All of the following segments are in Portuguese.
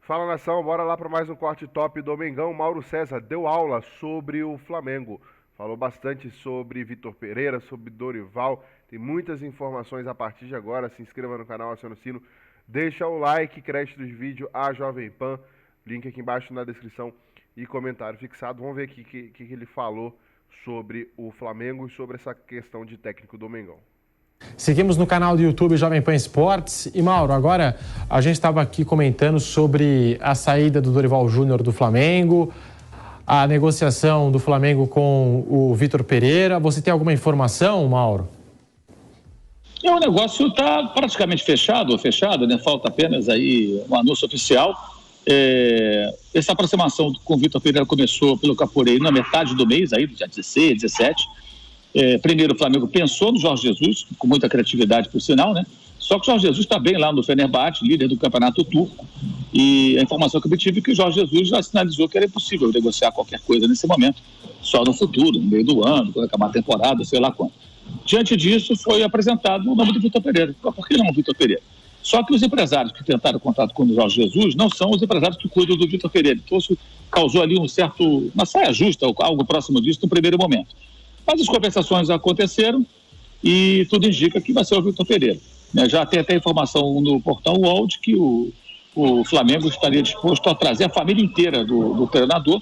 Fala, nação, bora lá para mais um corte top do Mengão. Mauro César deu aula sobre o Flamengo, falou bastante sobre Vitor Pereira, sobre Dorival, tem muitas informações a partir de agora. Se inscreva no canal, acione o sino, deixa o like, crédito de vídeo a Jovem Pan, link aqui embaixo na descrição e comentário fixado. Vamos ver aqui o que ele falou sobre o Flamengo e sobre essa questão de técnico do Mengão. Seguimos no canal do YouTube Jovem Pan Esportes. E Mauro, agora a gente estava aqui comentando sobre a saída do Dorival Júnior do Flamengo, a negociação do Flamengo com o Vitor Pereira. Você tem alguma informação, Mauro? O negócio está praticamente fechado, né? Falta apenas aí um anúncio oficial. Essa aproximação com o Vitor Pereira começou, pelo que apurei, na metade do mês, aí, dia 16, 17. Primeiro o Flamengo pensou no Jorge Jesus, com muita criatividade por sinal, né? Só que o Jorge Jesus está bem lá no Fenerbahçe, líder do campeonato turco, e a informação que eu obtive é que o Jorge Jesus já sinalizou que era impossível negociar qualquer coisa nesse momento, só no futuro, no meio do ano, quando acabar a temporada, sei lá quando. Diante disso foi apresentado o nome do Vitor Pereira. Por que não o Vitor Pereira? Só que os empresários que tentaram contato com o Jorge Jesus não são os empresários que cuidam do Vitor Pereira. Então isso causou ali uma saia justa, algo próximo disso no primeiro momento. Mas as conversações aconteceram e tudo indica que vai ser o Vitor Pereira. Já tem até informação no portal UOL de que o Flamengo estaria disposto a trazer a família inteira do treinador,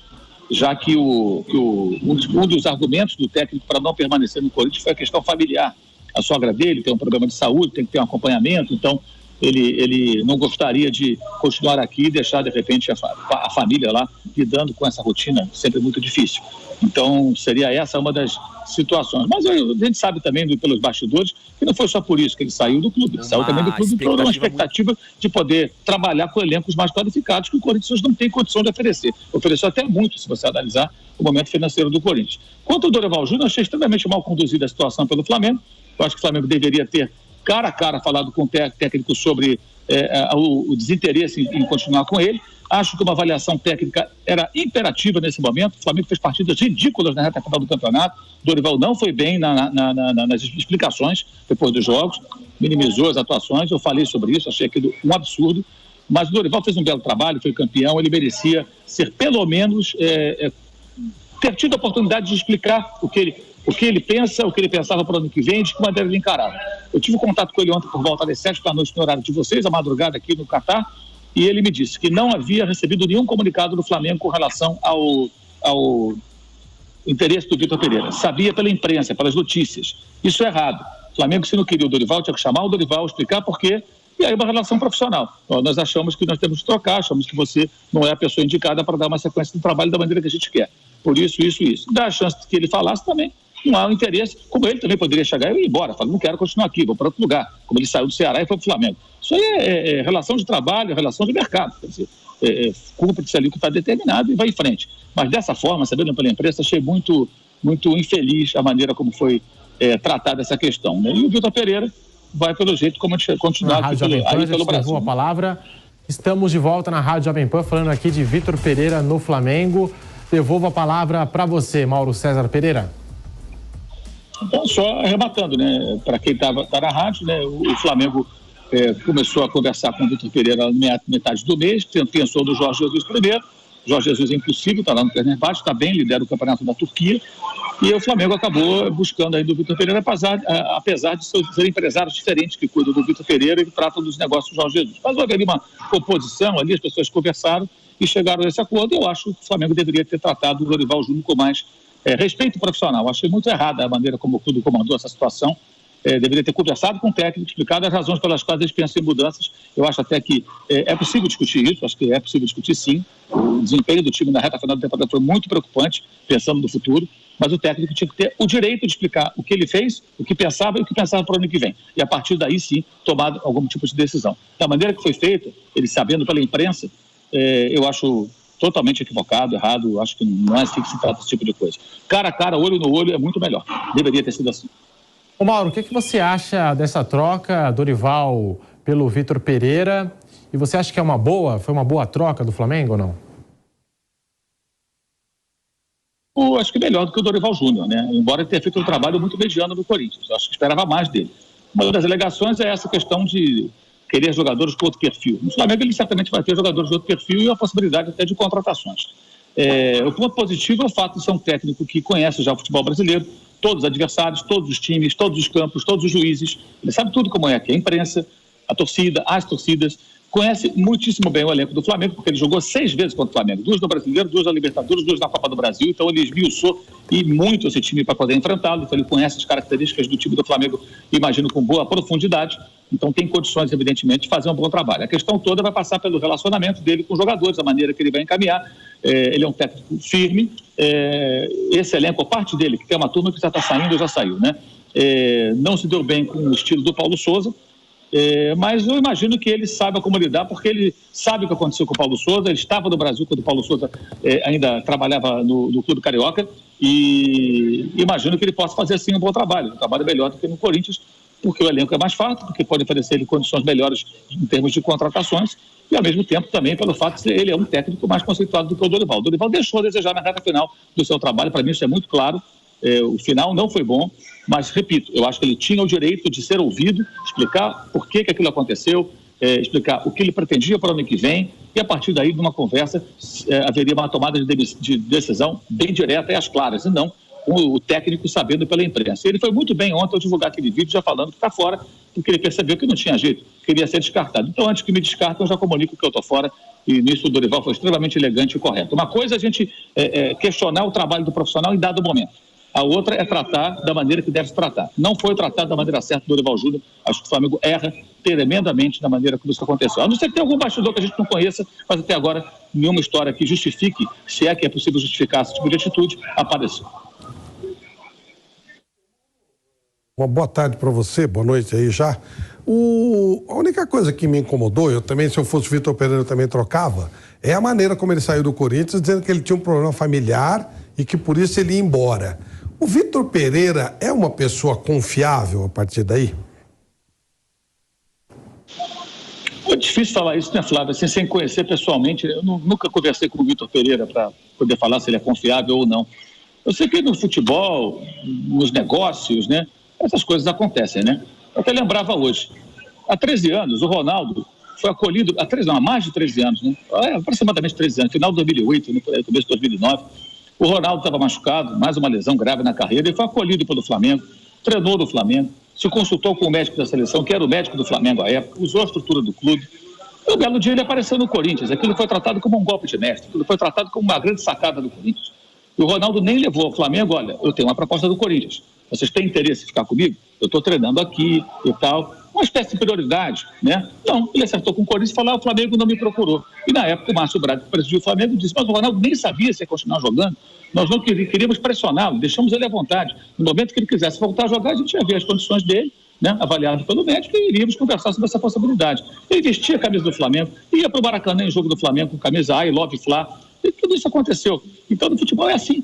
já que um dos argumentos do técnico para não permanecer no Corinthians foi a questão familiar. A sogra dele tem um problema de saúde, tem que ter um acompanhamento, então ele não gostaria de continuar aqui e deixar, de repente, a família lá lidando com essa rotina sempre muito difícil. Então, seria essa uma das situações. Mas a gente sabe também, pelos bastidores, que não foi só por isso que ele saiu do clube. Ele saiu também do clube por uma expectativa de poder trabalhar com elencos mais qualificados que o Corinthians não tem condição de oferecer. Ofereceu até muito, se você analisar o momento financeiro do Corinthians. Quanto ao Dorival Júnior, eu achei extremamente mal conduzida a situação pelo Flamengo. Eu acho que o Flamengo deveria ter cara a cara falado com o técnico sobre o desinteresse em continuar com ele. Acho que uma avaliação técnica era imperativa nesse momento. O Flamengo fez partidas ridículas na reta final do campeonato. Dorival não foi bem nas explicações depois dos jogos, minimizou as atuações. Eu falei sobre isso, achei aquilo um absurdo. Mas o Dorival fez um belo trabalho, foi campeão. Ele merecia ser, pelo menos, ter tido a oportunidade de explicar o que ele pensa, o que ele pensava para o ano que vem, de que maneira ele encarava. Eu tive contato com ele ontem por volta das 7 da noite no horário de vocês, a madrugada aqui no Catar, e ele me disse que não havia recebido nenhum comunicado do Flamengo com relação ao interesse do Vitor Pereira. Sabia pela imprensa, pelas notícias. Isso é errado. O Flamengo, se não queria o Dorival, tinha que chamar o Dorival, explicar por quê, e aí uma relação profissional. Nós achamos que nós temos que trocar, achamos que você não é a pessoa indicada para dar uma sequência do trabalho da maneira que a gente quer. Por isso. Dá a chance que ele falasse também. Não há um interesse, como ele também poderia chegar e ir embora, falar, não quero continuar aqui, vou para outro lugar, como ele saiu do Ceará e foi para o Flamengo. Isso aí é relação de trabalho, relação de mercado, quer dizer, cumpre-se ali o que está determinado e vai em frente. Mas dessa forma, sabendo pela imprensa, achei muito, muito infeliz a maneira como foi tratada essa questão, né? E o Vitor Pereira vai, pelo jeito, continuar aqui pelo Brasil. A palavra. Estamos de volta na Rádio Jovem Pan, falando aqui de Vitor Pereira no Flamengo. Devolvo a palavra para você, Mauro César Pereira. Então, só arrebatando, né? Para quem tá na rádio, né? O Flamengo começou a conversar com o Vitor Pereira na metade do mês, pensou no Jorge Jesus primeiro. Jorge Jesus é impossível, está lá no Fenerbahçe, está bem, lidera o campeonato da Turquia. E o Flamengo acabou buscando aí do Vitor Pereira, apesar de serem empresários diferentes que cuidam do Vitor Pereira e que tratam dos negócios do Jorge Jesus. Mas houve ali uma composição, ali as pessoas conversaram e chegaram a esse acordo. Eu acho que o Flamengo deveria ter tratado o Dorival Júnior com mais respeito profissional. Achei muito errada a maneira como o clube comandou essa situação. Deveria ter conversado com o técnico, explicado as razões pelas quais eles pensam em mudanças. Eu acho até que é possível discutir isso, acho que é possível discutir sim. O desempenho do time na reta final da temporada foi muito preocupante, pensando no futuro, mas o técnico tinha que ter o direito de explicar o que ele fez, o que pensava e o que pensava para o ano que vem. E a partir daí sim, tomar algum tipo de decisão. Da maneira que foi feita, ele sabendo pela imprensa, eu acho totalmente equivocado, errado, acho que não é assim que se trata esse tipo de coisa. Cara a cara, olho no olho é muito melhor. Deveria ter sido assim. Ô Mauro, o que você acha dessa troca, Dorival pelo Vitor Pereira? E você acha que foi uma boa troca do Flamengo ou não? Eu acho que melhor do que o Dorival Júnior, né? Embora ele tenha feito um trabalho muito mediano no Corinthians. Eu acho que esperava mais dele. Uma das alegações é essa questão de querer jogadores com outro perfil. No Flamengo ele certamente vai ter jogadores de outro perfil e a possibilidade até de contratações. O ponto positivo é o fato de ser um técnico que conhece já o futebol brasileiro, todos os adversários, todos os times, todos os campos, todos os juízes. Ele sabe tudo como é aqui, a imprensa, a torcida, as torcidas. Conhece muitíssimo bem o elenco do Flamengo, porque ele jogou 6 vezes contra o Flamengo. 2 no Brasileiro, 2 na Libertadores, 2 na Copa do Brasil. Então ele esmiuçou e muito esse time para poder enfrentá-lo. Então ele conhece as características do time do Flamengo, imagino, com boa profundidade. Então tem condições, evidentemente, de fazer um bom trabalho. A questão toda vai passar pelo relacionamento dele com os jogadores, a maneira que ele vai encaminhar. Ele é um técnico firme. Esse elenco, a parte dele, que tem uma turma que já está saindo, já saiu, né? Não se deu bem com o estilo do Paulo Souza. Mas eu imagino que ele saiba como lidar, porque ele sabe o que aconteceu com o Paulo Souza. Ele estava no Brasil quando o Paulo Souza ainda trabalhava no Clube Carioca, e imagino que ele possa fazer assim um bom trabalho, um trabalho melhor do que no Corinthians, porque o elenco é mais farto, porque pode oferecer ele condições melhores em termos de contratações, e ao mesmo tempo também pelo fato de que ele é um técnico mais conceituado do que o Dorival. O Dorival deixou a desejar na reta final do seu trabalho, para mim isso é muito claro. O final não foi bom, mas, repito, eu acho que ele tinha o direito de ser ouvido, explicar por que aquilo aconteceu, explicar o que ele pretendia para o ano que vem, e a partir daí, numa conversa, haveria uma tomada de decisão bem direta e às claras, e não o técnico sabendo pela imprensa. Ele foi muito bem ontem ao divulgar aquele vídeo, já falando que está fora, porque ele percebeu que não tinha jeito, queria ser descartado. Então, antes que me descartem, eu já comunico que eu estou fora, e nisso o Dorival foi extremamente elegante e correto. Uma coisa é a gente questionar o trabalho do profissional em dado momento. A outra é tratar da maneira que deve se tratar. Não foi tratado da maneira certa do Dorival Júnior. Acho que o Flamengo erra tremendamente na maneira como isso aconteceu. A não ser que tenha algum bastidor que a gente não conheça, mas até agora nenhuma história que justifique, se é que é possível justificar esse tipo de atitude, apareceu. Uma boa tarde para você, boa noite aí já. A única coisa que me incomodou, eu também, se eu fosse o Vitor Pereira, eu também trocava, é a maneira como ele saiu do Corinthians, dizendo que ele tinha um problema familiar e que por isso ele ia embora. O Vitor Pereira é uma pessoa confiável a partir daí? É difícil falar isso, né, Flávio? Assim, sem conhecer pessoalmente, eu nunca conversei com o Vitor Pereira para poder falar se ele é confiável ou não. Eu sei que no futebol, nos negócios, né, essas coisas acontecem, né? Eu até lembrava hoje, há 13 anos, o Ronaldo foi acolhido, há mais de 13 anos, né? Aproximadamente 13 anos, final de 2008, começo de 2009, o Ronaldo estava machucado, mais uma lesão grave na carreira, ele foi acolhido pelo Flamengo, treinou no Flamengo, se consultou com o médico da seleção, que era o médico do Flamengo à época, usou a estrutura do clube. E um belo dia ele apareceu no Corinthians, aquilo foi tratado como um golpe de mestre, aquilo foi tratado como uma grande sacada do Corinthians. E o Ronaldo nem levou ao Flamengo, olha, eu tenho uma proposta do Corinthians, vocês têm interesse em ficar comigo? Eu estou treinando aqui e tal, uma espécie de prioridade, né? Não, ele acertou com o Corinthians e falou, o Flamengo não me procurou. E na época o Márcio Braga, que presidiu o Flamengo, disse, mas o Ronaldo nem sabia se ia continuar jogando, nós não queríamos pressioná-lo, deixamos ele à vontade. No momento que ele quisesse voltar a jogar, a gente ia ver as condições dele, né, avaliado pelo médico, e iríamos conversar sobre essa possibilidade. Ele vestia a camisa do Flamengo, ia para o Maracanã em jogo do Flamengo com camisa I Love Fla, e tudo isso aconteceu. Então, no futebol é assim.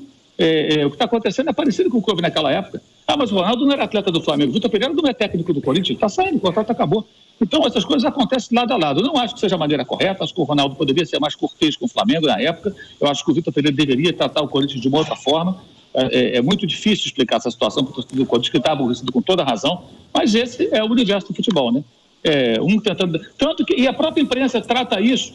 O que está acontecendo é parecido com o que houve naquela época. Mas o Ronaldo não era atleta do Flamengo, o Vitor Pereira não é técnico do Corinthians, está saindo, o contrato acabou. Então, essas coisas acontecem lado a lado. Eu não acho que seja a maneira correta, acho que o Ronaldo poderia ser mais cortês com o Flamengo na época, eu acho que o Vitor Pereira deveria tratar o Corinthians de uma outra forma. É muito difícil explicar essa situação para o torcedor do Corinthians, que está aborrecido com toda razão, mas esse é o universo do futebol, né? Tentando... Tanto que, e a própria imprensa trata isso,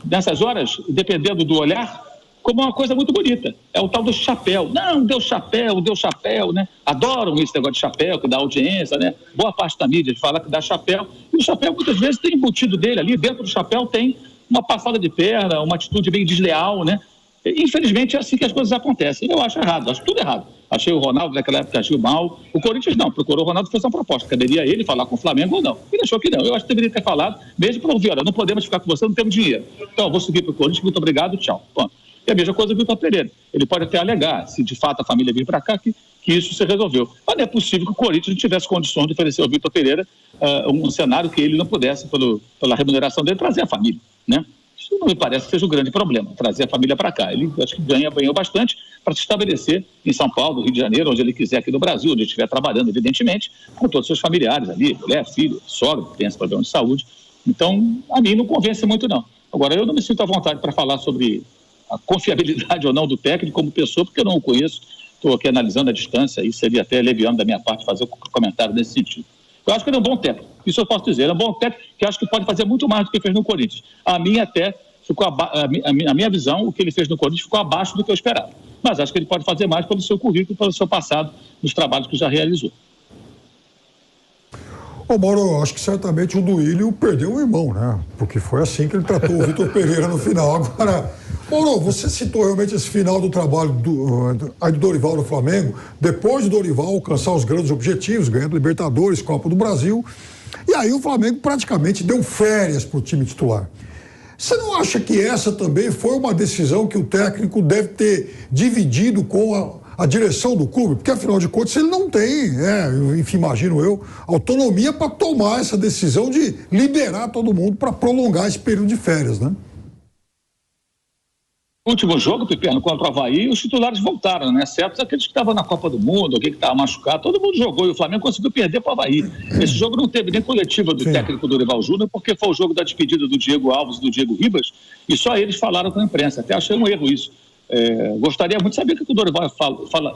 nessas horas, dependendo do olhar, como uma coisa muito bonita. É o tal do chapéu. Não, deu chapéu, né? Adoram esse negócio de chapéu, que dá audiência, né? Boa parte da mídia fala que dá chapéu. E o chapéu, muitas vezes, tem embutido dele ali. Dentro do chapéu tem uma passada de perna, uma atitude bem desleal, né? Infelizmente, é assim que as coisas acontecem. Eu acho errado, acho tudo errado. Achei o Ronaldo, naquela época, agiu mal. O Corinthians não, procurou o Ronaldo, fez uma proposta. Caberia ele falar com o Flamengo ou não? Ele achou que não. Eu acho que deveria ter falado, mesmo para ouvir, olha, não podemos ficar com você, não temos dinheiro. Então, eu vou seguir para o Corinthians, muito obrigado, tchau. Bom, e a mesma coisa do Vitor Pereira. Ele pode até alegar, se de fato a família vir para cá, que isso se resolveu. Mas não é possível que o Corinthians não tivesse condições de oferecer ao Vitor Pereira um cenário que ele não pudesse, pela remuneração dele, trazer a família, né? Isso não me parece que seja o grande problema, trazer a família para cá. Ele acho que ganhou bastante para se estabelecer em São Paulo, Rio de Janeiro, onde ele quiser aqui no Brasil, onde ele estiver trabalhando, evidentemente, com todos os seus familiares ali, mulher, filho, sogra, que tem esse problema de saúde. Então, a mim não convence muito, não. Agora, eu não me sinto à vontade para falar sobre a confiabilidade ou não do técnico como pessoa, porque eu não o conheço, estou aqui analisando a distância e seria até leviano da minha parte fazer um comentário nesse sentido. Eu acho que ele é um bom técnico, Isso eu posso dizer. É um bom técnico que acho que pode fazer muito mais do que fez no Corinthians. A minha visão, o que ele fez no Corinthians ficou abaixo do que eu esperava. Mas acho que ele pode fazer mais pelo seu currículo, pelo seu passado, nos trabalhos que já realizou. Ô Mauro, eu acho que certamente o Duílio perdeu um irmão, né? Porque foi assim que ele tratou o Vitor Pereira no final. Agora, Mauro, você citou realmente esse final do trabalho do Dorival no Flamengo, depois do Dorival alcançar os grandes objetivos, ganhando Libertadores, Copa do Brasil, e aí o Flamengo praticamente deu férias para o time titular. Você não acha que essa também foi uma decisão que o técnico deve ter dividido com a direção do clube? Porque, afinal de contas, ele não tem, enfim, imagino eu, autonomia para tomar essa decisão de liberar todo mundo para prolongar esse período de férias, né? No último jogo, Piperno, contra o Avaí, os titulares voltaram, né? Certo? Aqueles que estavam na Copa do Mundo, alguém que estava machucado, todo mundo jogou e o Flamengo conseguiu perder para o Avaí. Esse jogo não teve nem coletiva do técnico Dorival Júnior, porque foi o jogo da despedida do Diego Alves e do Diego Ribas, e só eles falaram com a imprensa. Até achei um erro isso. Gostaria muito de saber o que o Dorival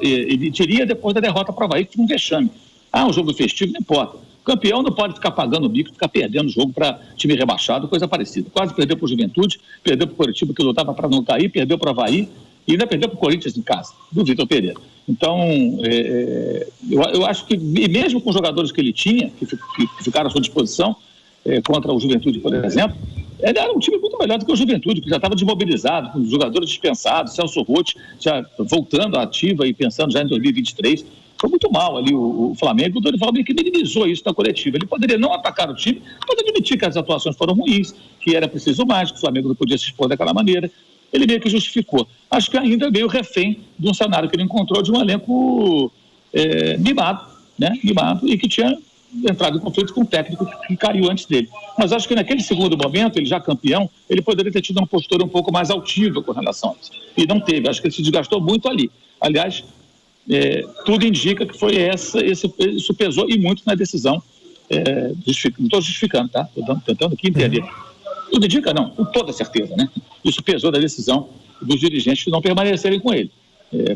ele diria depois da derrota para o Avaí, que foi um vexame. Um jogo festivo, não importa. O campeão não pode ficar pagando o bico, ficar perdendo o jogo para time rebaixado, coisa parecida. Quase perdeu para o Juventude, perdeu para o Coritiba, que lutava para não cair, perdeu para o Avaí e ainda perdeu para o Corinthians em casa, do Vitor Pereira. Então, eu acho que, e mesmo com os jogadores que ele tinha, que ficaram à sua disposição, contra o Juventude, por exemplo, ele era um time muito melhor do que o Juventude, que já estava desmobilizado, com os jogadores dispensados, Celso Roth já voltando à ativa e pensando já em 2023. Foi muito mal ali o Flamengo, o Dorival meio que minimizou isso na coletiva. Ele poderia não atacar o time, mas admitir que as atuações foram ruins, que era preciso mais, que o Flamengo não podia se expor daquela maneira. Ele meio que justificou. Acho que ainda meio refém de um cenário que ele encontrou de um elenco mimado, né? Mimado, e que tinha entrado em conflito com o técnico que caiu antes dele. Mas acho que naquele segundo momento, ele já campeão, ele poderia ter tido uma postura um pouco mais altiva com relação a isso. E não teve. Acho que ele se desgastou muito ali. Aliás, tudo indica que foi isso pesou e muito na decisão. Não estou justificando, tá? Estou tentando aqui entender. Tudo indica, não, com toda certeza, né? Isso pesou na decisão dos dirigentes que não permanecerem com ele.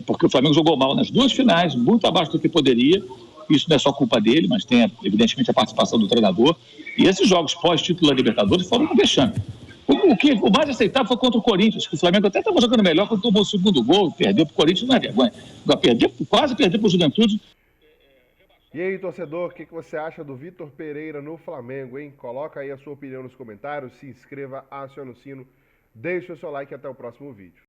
Porque o Flamengo jogou mal nas duas finais, muito abaixo do que poderia. Isso não é só culpa dele, mas tem, evidentemente, a participação do treinador. E esses jogos pós-título da Libertadores foram um vexame. O mais aceitável foi contra o Corinthians, que o Flamengo até estava jogando melhor quando tomou o segundo gol, perdeu para o Corinthians, não é vergonha. Quase perdeu para o Juventude. E aí, torcedor, o que você acha do Vitor Pereira no Flamengo, hein? Coloca aí a sua opinião nos comentários, se inscreva, acione o sino, deixe o seu like e até o próximo vídeo.